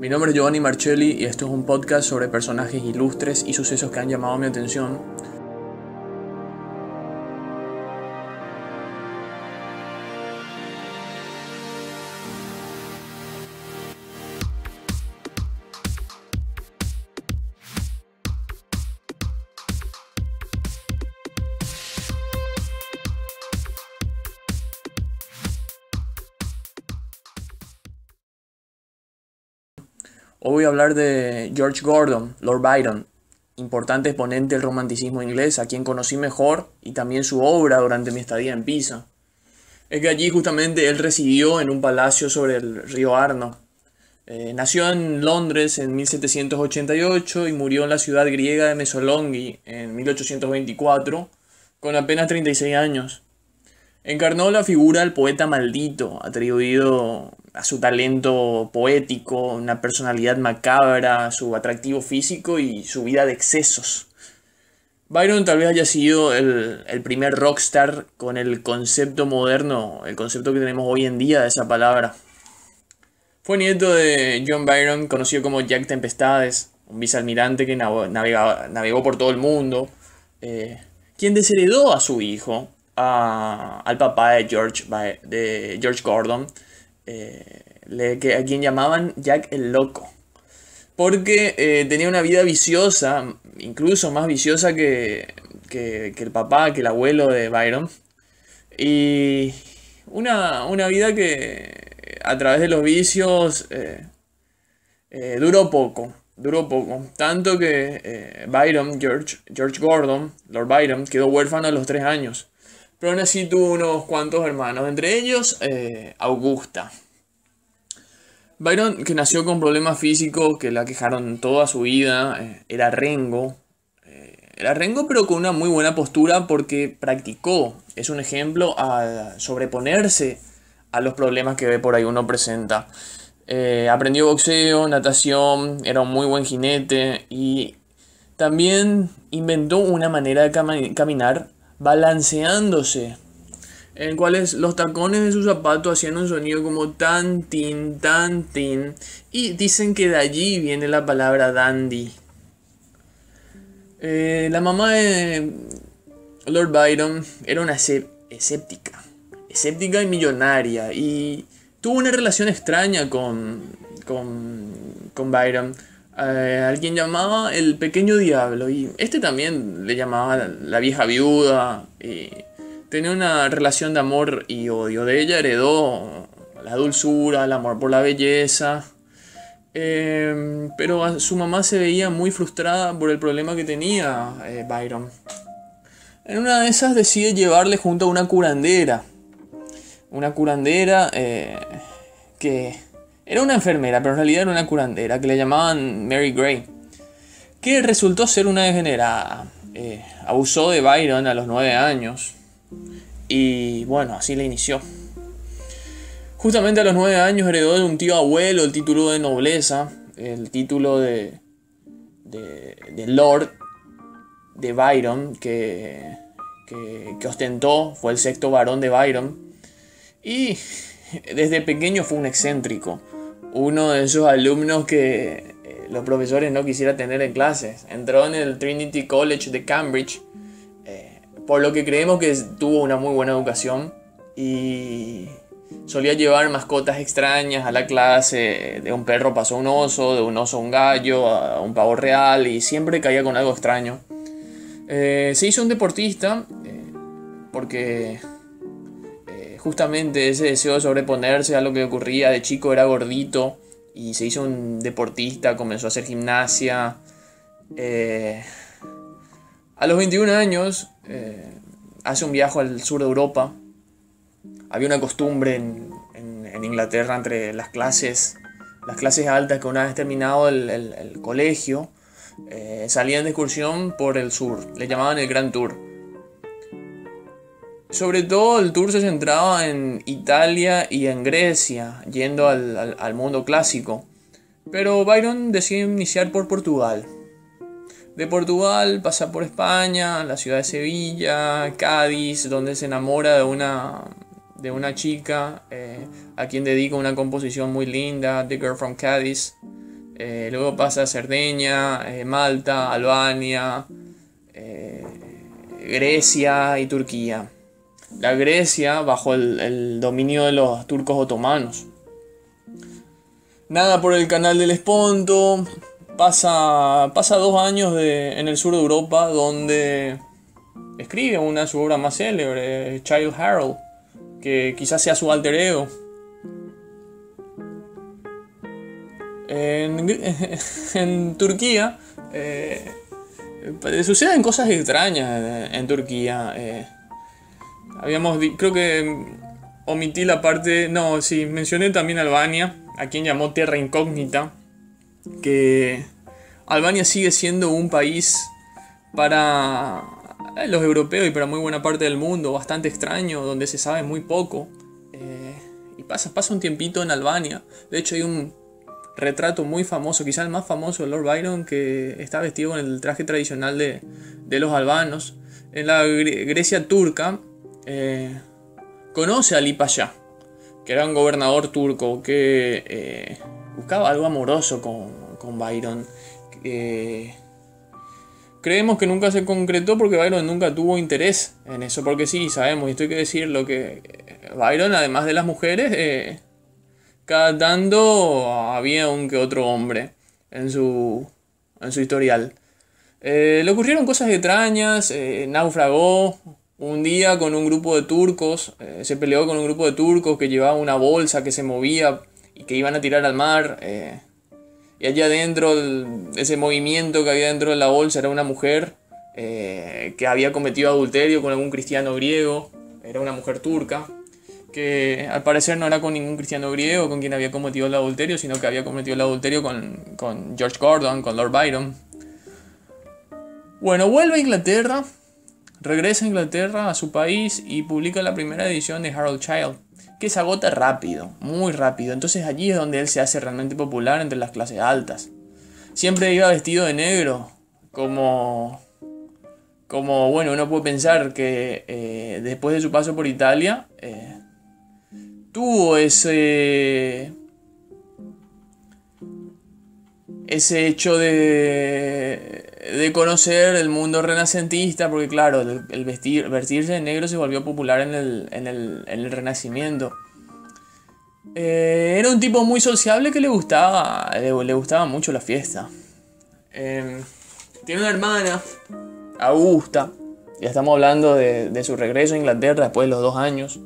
Mi nombre es Giovanni Marcelli y esto es un podcast sobre personajes ilustres y sucesos que han llamado mi atención. Hoy voy a hablar de George Gordon, Lord Byron, importante exponente del romanticismo inglés, a quien conocí mejor y también su obra durante mi estadía en Pisa. Es que allí justamente él residió en un palacio sobre el río Arno. Nació en Londres en 1788 y murió en la ciudad griega de Mesolonghi en 1824, con apenas 36 años. Encarnó la figura del poeta maldito, atribuido a su talento poético, una personalidad macabra, su atractivo físico y su vida de excesos. Byron tal vez haya sido el primer rockstar con el concepto moderno, el concepto que tenemos hoy en día de esa palabra. Fue nieto de John Byron, conocido como Jack Tempestades, un vicealmirante que navegó por todo el mundo, quien desheredó a su hijo, al papá de George Gordon, a quien llamaban Jack el Loco, porque tenía una vida viciosa, incluso más viciosa que el papá, que el abuelo de Byron, y una vida que a través de los vicios duró poco, tanto que George Gordon, Lord Byron, quedó huérfano a los 3 años. Pero aún así tuvo unos cuantos hermanos, entre ellos Augusta. Byron, que nació con problemas físicos que la aquejaron toda su vida, era rengo. Era rengo pero con una muy buena postura porque practicó. Es un ejemplo a sobreponerse a los problemas que ve por ahí uno presenta. Aprendió boxeo, natación, era un muy buen jinete y también inventó una manera de caminar balanceándose, en cuales los tacones de sus zapatos hacían un sonido como tan tin, y dicen que de allí viene la palabra dandy. La mamá de Lord Byron era una escéptica y millonaria, y tuvo una relación extraña con Byron, al quien llamaba el pequeño diablo, y este también le llamaba la vieja viuda, y tenía una relación de amor y odio. De ella heredó la dulzura, el amor por la belleza, pero su mamá se veía muy frustrada por el problema que tenía Byron. En una de esas decide llevarle junto a una curandera que era una enfermera, pero en realidad era una curandera, que le llamaban Mary Gray, que resultó ser una degenerada. Abusó de Byron a los 9 años y bueno, así le inició. Justamente a los 9 años heredó de un tío abuelo el título de nobleza, el título de Lord de Byron, que ostentó, fue el 6º varón de Byron, y desde pequeño fue un excéntrico, uno de esos alumnos que los profesores no quisieran tener en clases. Entró en el Trinity College de Cambridge, por lo que creemos que tuvo una muy buena educación, y solía llevar mascotas extrañas a la clase. De un perro pasó a un oso, de un oso a un gallo, a un pavo real, y siempre caía con algo extraño. Se hizo un deportista porque justamente ese deseo de sobreponerse a lo que ocurría de chico, era gordito y se hizo un deportista, comenzó a hacer gimnasia. A los 21 años hace un viaje al sur de Europa. Había una costumbre en Inglaterra entre las clases altas, que una vez terminado el colegio salían de excursión por el sur, le llamaban el Grand Tour. Sobre todo el tour se centraba en Italia y en Grecia, yendo al mundo clásico. Pero Byron decide iniciar por Portugal. De Portugal pasa por España, la ciudad de Sevilla, Cádiz, donde se enamora de una chica a quien dedica una composición muy linda, The Girl from Cádiz. Luego pasa a Cerdeña, Malta, Albania, Grecia y Turquía. La Grecia bajo el dominio de los turcos otomanos. Nada por el canal del Esponto. Pasa 2 años en el sur de Europa, donde escribe una de sus obras más célebres, Childe Harold, que quizás sea su alter ego. En Turquía suceden cosas extrañas en Turquía. Creo que omití la parte. No, sí, mencioné también Albania, a quien llamó Terra Incógnita. Que Albania sigue siendo un país para los europeos y para muy buena parte del mundo bastante extraño, donde se sabe muy poco. Y pasa un tiempito en Albania. De hecho hay un retrato muy famoso, quizá el más famoso de Lord Byron, que está vestido con el traje tradicional de los albanos. En la Grecia turca conoce a Ali Pasha, que era un gobernador turco que buscaba algo amoroso con Byron. Creemos que nunca se concretó porque Byron nunca tuvo interés en eso, porque sí, sabemos, y esto hay que decirlo, que Byron, además de las mujeres, cada tanto había un que otro hombre en su historial. Le ocurrieron cosas extrañas, naufragó un día con un grupo de turcos, se peleó con un grupo de turcos que llevaba una bolsa que se movía y que iban a tirar al mar. Y allá adentro, ese movimiento que había dentro de la bolsa era una mujer que había cometido adulterio con algún cristiano griego, era una mujer turca, que al parecer no era con ningún cristiano griego con quien había cometido el adulterio, sino que había cometido el adulterio con George Gordon, con Lord Byron. Bueno, vuelve a Inglaterra, regresa a Inglaterra, a su país, y publica la primera edición de Harold Childe, que se agota rápido, muy rápido. Entonces allí es donde él se hace realmente popular entre las clases altas. Siempre iba vestido de negro, como bueno, uno puede pensar que después de su paso por Italia, tuvo ese hecho de conocer el mundo renacentista, porque claro, el vestirse de negro se volvió popular en el Renacimiento. Era un tipo muy sociable que le gustaba mucho la fiesta. Tiene una hermana, Augusta. Ya estamos hablando de su regreso a Inglaterra después de los 2 años.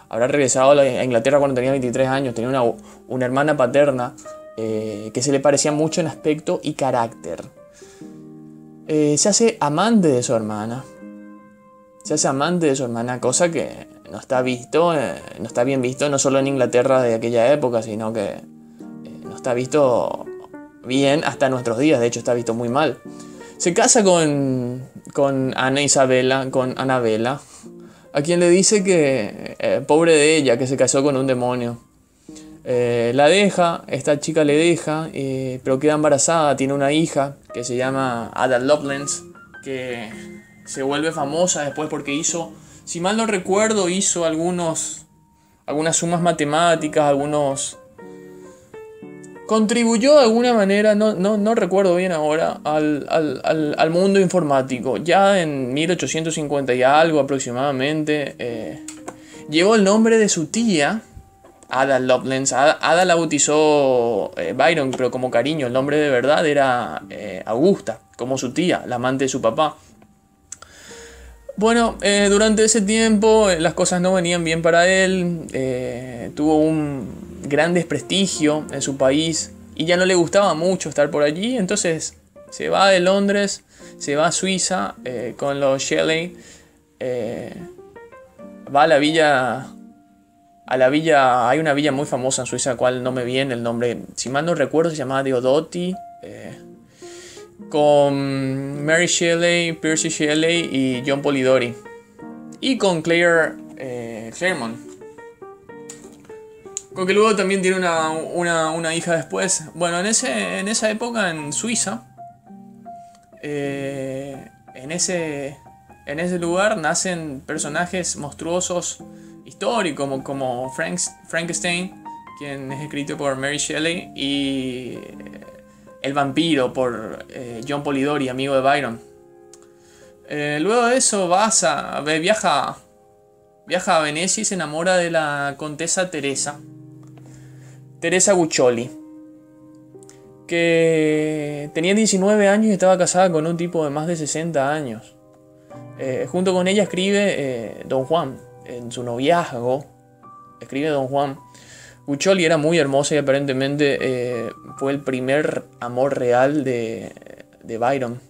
Habrá regresado a Inglaterra cuando tenía 23 años. Tenía una hermana paterna que se le parecía mucho en aspecto y carácter. Se hace amante de su hermana. Cosa que no está bien visto, no solo en Inglaterra de aquella época, sino que no está visto bien hasta nuestros días. De hecho, está visto muy mal. Se casa con Annabella, a quien le dice que pobre de ella, que se casó con un demonio. Esta chica le deja, pero queda embarazada, tiene una hija que se llama Ada Lovelace, que se vuelve famosa después porque hizo, si mal no recuerdo, algunas sumas matemáticas, contribuyó de alguna manera, no recuerdo bien ahora, al mundo informático. Ya en 1850 y algo aproximadamente, llevó el nombre de su tía, Ada Lovelace. Ada la bautizó Byron, pero como cariño. El nombre de verdad era Augusta, como su tía, la amante de su papá. Bueno, durante ese tiempo las cosas no venían bien para él. Tuvo un gran desprestigio en su país y ya no le gustaba mucho estar por allí. Entonces se va de Londres, se va a Suiza con los Shelley. Va a la villa. Hay una villa muy famosa en Suiza, cual no me viene el nombre. Si mal no recuerdo, se llamaba Deodoti. Con Mary Shelley, Percy Shelley y John Polidori. Y con Claremont. Con que luego también tiene una hija después. Bueno, en esa época en Suiza, en ese lugar nacen personajes monstruosos históricos como Frankenstein, quien es escrito por Mary Shelley, y El vampiro por John Polidori, amigo de Byron. Luego de eso viaja a Venecia y se enamora de la contesa Teresa Guccoli, que tenía 19 años y estaba casada con un tipo de más de 60 años. Junto con ella escribe Don Juan. En su noviazgo escribe Don Juan. Guccoli era muy hermosa y aparentemente fue el primer amor real de Byron.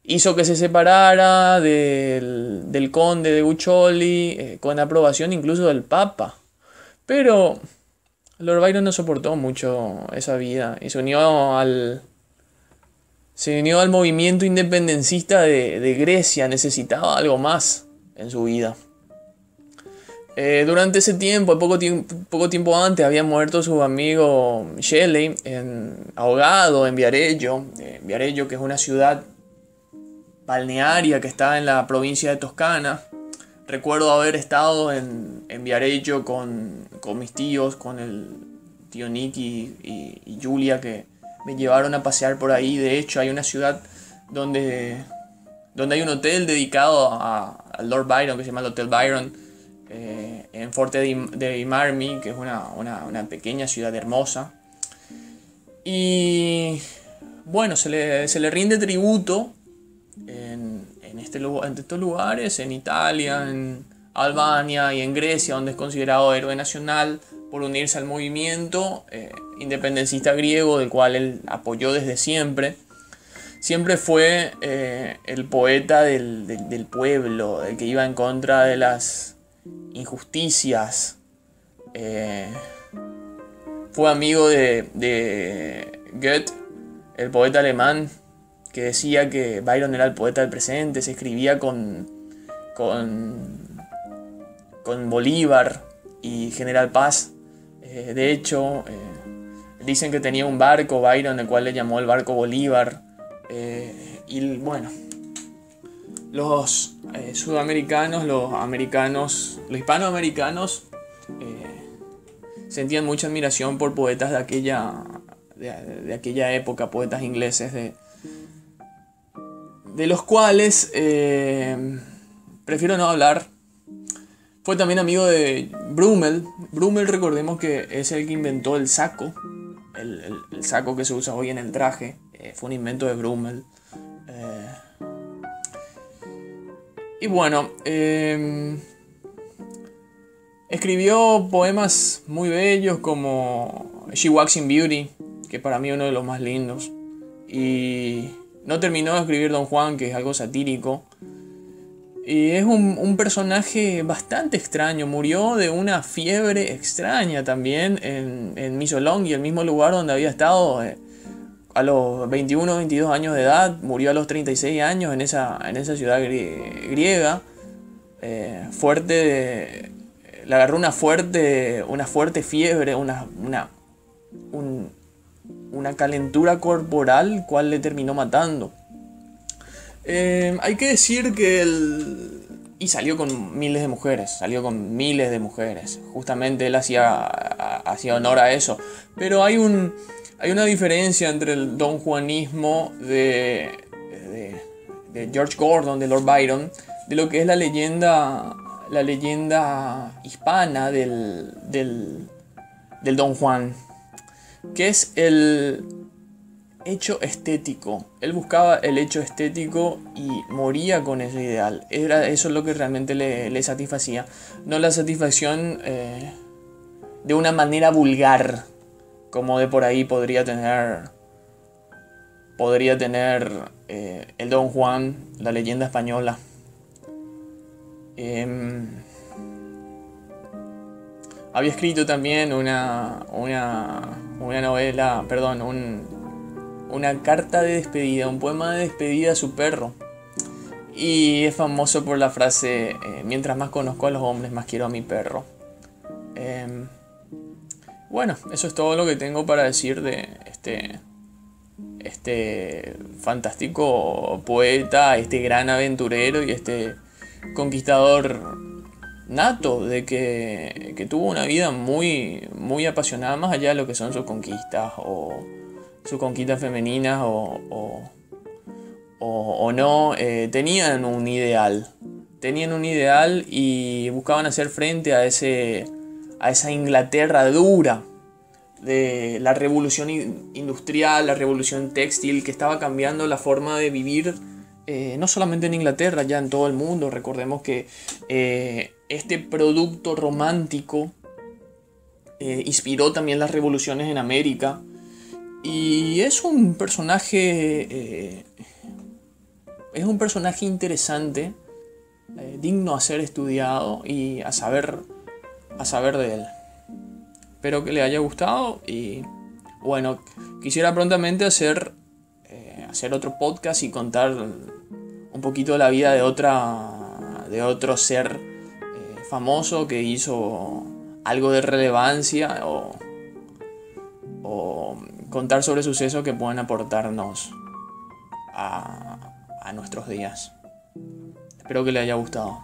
Hizo que se separara del conde de Guccoli, con aprobación incluso del Papa. Pero Lord Byron no soportó mucho esa vida y se unió al movimiento independencista de Grecia. Necesitaba algo más en su vida. Durante ese tiempo, poco tiempo antes, había muerto su amigo Shelley, ahogado en Viareggio. Viareggio, que es una ciudad balnearia que está en la provincia de Toscana. Recuerdo haber estado en Viareggio con mis tíos, con el tío Nick y Julia, que me llevaron a pasear por ahí. De hecho, hay una ciudad donde hay un hotel dedicado al Lord Byron, que se llama el Hotel Byron, en Forte dei Marmi, que es una pequeña ciudad hermosa. Y bueno, se le rinde tributo en estos lugares, en Italia, en Albania y en Grecia, donde es considerado héroe nacional por unirse al movimiento independentista griego, del cual él apoyó desde siempre. Siempre fue el poeta del pueblo, el que iba en contra de las injusticias. Fue amigo de Goethe, el poeta alemán, que decía que Byron era el poeta del presente. Se escribía con Bolívar y General Paz. De hecho, dicen que tenía un barco Byron, el cual le llamó el barco Bolívar. Y bueno, los sudamericanos, los hispanoamericanos sentían mucha admiración por poetas de aquella época, poetas ingleses de los cuales prefiero no hablar. Fue también amigo de Brummel. Brummel, recordemos que es el que inventó el saco, el saco que se usa hoy en el traje. Fue un invento de Brummel. Y bueno, escribió poemas muy bellos como She Walks in Beauty, que para mí es uno de los más lindos. Y no terminó de escribir Don Juan, que es algo satírico. Y es un personaje bastante extraño. Murió de una fiebre extraña también en Missolonghi, el mismo lugar donde había estado a los 21 o 22 años de edad. Murió a los 36 años en esa ciudad griega. Le agarró una fuerte fiebre, una calentura corporal, cual le terminó matando. Hay que decir que y salió con miles de mujeres. Justamente él hacía honor a eso. Pero hay una diferencia entre el donjuanismo de George Gordon, de Lord Byron, de lo que es la leyenda hispana del Don Juan, que es el hecho estético. Él buscaba el hecho estético y moría con ese ideal. Eso es lo que realmente le satisfacía, no la satisfacción de una manera vulgar, como de por ahí podría tener el Don Juan, la leyenda española. Había escrito también una novela, una carta de despedida, un poema de despedida a su perro. Y es famoso por la frase, mientras más conozco a los hombres, más quiero a mi perro. Bueno, eso es todo lo que tengo para decir de este fantástico poeta, este gran aventurero y este conquistador nato de que tuvo una vida muy, muy apasionada, más allá de lo que son sus conquistas femeninas o no, tenían un ideal y buscaban hacer frente a esa Inglaterra dura de la revolución industrial, la revolución textil, que estaba cambiando la forma de vivir, no solamente en Inglaterra, ya en todo el mundo. Recordemos que este producto romántico inspiró también las revoluciones en América, y es un personaje interesante, digno a ser estudiado y a saber de él. Espero que le haya gustado y bueno, quisiera prontamente hacer otro podcast y contar un poquito de la vida de otro ser famoso que hizo algo de relevancia, o contar sobre sucesos que puedan aportarnos a nuestros días. Espero que le haya gustado.